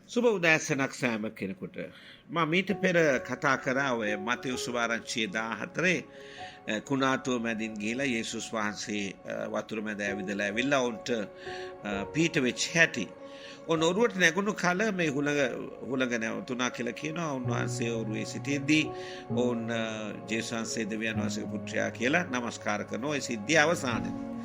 සුබ උදෑසනක් සෑම කෙනෙකුට. මම මීට පෙර කතා කරා ඔය මතෙව් සුවාරංචියේ 14 කුණාටුව මැදින් ගිහිලා යේසුස් වහන්සේ වතුර මැද ඇවිදලා ඇවිල්ලා ඔවුන්ට පීඩ වෙච්ච හැටි. ඔන්න ඔරුවට නැගුණු කල මේ හුළඟ නැවතුණා කියලා කියනවා. උන්වහන්සේ ඔරුවේ සිටියදී ඔවුන් ජේසුස් වහන්සේ දෙවියන් වහන්සේගේ පුත්‍රයා කියලා නමස්කාර කරනවා. ඒ සිද්ධිය අවසානයේ.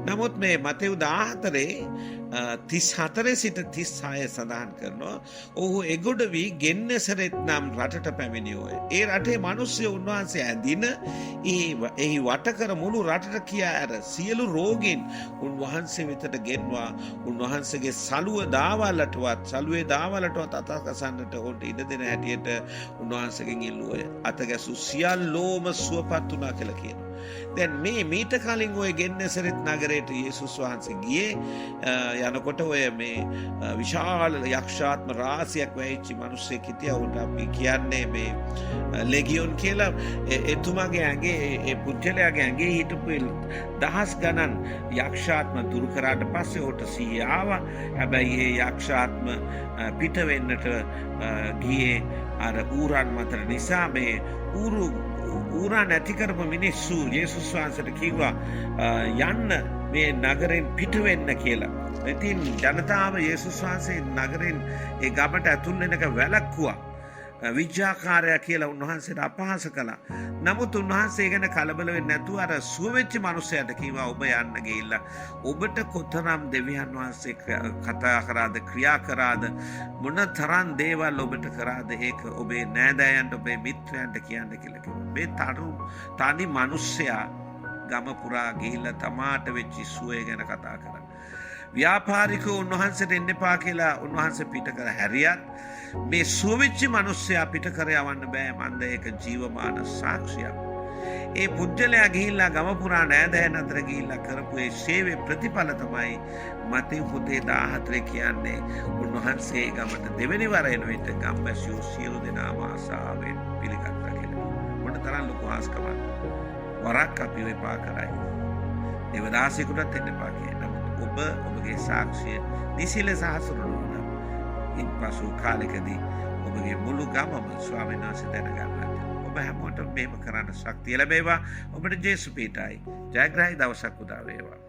නමුත් මේ මතෙව් 14 සිට 36 සඳහන් කරනවා ඔහු එගොඩ වී ගෙන්නසරෙත් නම් රටට පැමිණියෝය. ඒ රටේ මිනිස්සු උන්වහන්සේ ඇඳින එහි වටකර මුළු රටට කියා ඇර සියලු රෝගීන් උන්වහන්සේ වෙතට ගෙන්වා උන්වහන්සේගේ සළුවේ දාවලටවත් අතකසන්නට ඔවුන්ට ඉඩ දෙන හැටියට උන්වහන්සේගෙන් ඉල්ලුවෝය. අතගැසූ සියල්ලෝම සුවපත් වුණා කියලා කියනවා. දැන් මේ මීට කලින් ඔය ගෙන්නසරෙත් නගරයට යේසුස් වහන්සේ ගියේ යනකොට ඔය මේ විශාල යක්ෂාත්ම රාශියක් වැහිච්ච මිනිස්සෙක් හිටියා. උන්ට අපි කියන්නේ මේ ලෙගියොන් කියලා. එතුමාගේ ඇඟේ ඒ පුද්ගලයාගේ ඇඟේ හිටපු දහස් ගණන් යක්ෂාත්ම දුරු කරාට පස්සේ ඔහුට සිහිය ආවා. හැබැයි ඒ යක්ෂාත්ම පිට වෙන්නට ගියේ අර ඌරන් මතර නිසා. මේ ඌරා නැති කරපු මිනිස්සු යේසුස් වහන්සේට කිව්වා යන්න මේ නගරෙන් පිට වෙන්න කියලා. ඉතින් ජනතාව යේසුස් වහන්සේ නගරෙන් ඒ ගමට ඇතුල් වෙනක වැළැක්වුවා. විජ්ජාකාරයා කියලා උන්වහන්සේට අපහාස කළා. නමුත් උන්වහන්සේ ගැන කලබල වෙන්නේ නැතුව අර සුවවෙච්ච මිනිසයාට කිව්වා ඔබ යන්න ගිහිල්ලා ඔබට කොතරම් දෙවියන් වහන්සේ කතා කරාද ක්‍රියා කරාද මොන තරම් දේවල් ඔබට කරාද ඒක ඔබේ නෑදෑයන්ට ඔබේ මිත්‍රයන්ට කියන්න කියලා කිව්වා. මේ තනි මිනිසයා ගම පුරා ගිහිල්ලා තමාට වෙච්ච සුවය ගැන කතා කරා. ව්‍යාපාරිකෝ උන්වහන්සේට එන්න එපා කියලා උන්වහන්සේ පිට කර හැරියත් මේ සුවවිච්ච මිනිස්සයා පිට කර යවන්න බෑ. මන්ද ඒක ජීවමාන සාක්ෂියක්. ඒ පුජ්‍යලයා ගිහිල්ලා ගම පුරා නෑදෑයන් අතර ගිහිල්ලා කරපු ඒ සේවයේ ප්‍රතිඵල තමයි මතෙව් පොතේ 14 කියන්නේ. උන්වහන්සේ ගමට දෙවෙනි වර එන විට ගම්වැසියෝ සියලු දෙනාම ආසාවෙන් පිළිගත්තා කියලා. මොන තරම් ලොකු ආස්කමක්. වරක් අපි වෙපා කරයි. දෙවදාසියෙකුටත් එන්න එපා කියලා. ඔබගේ සාක්ෂිය නිසිල සහසුරුවන ඉන් පසු කාලෙකදී ඔබගේ මුළු ගමම ස්වාමීන් වහන්සේ දැනගන්නට ඔබ හැමෝටම මේම කරන්න ශක්තිය ලැබේවා. ඔබට ජේසු පීඨයි. ජයග්‍රහී දවසක් උදා වේවා.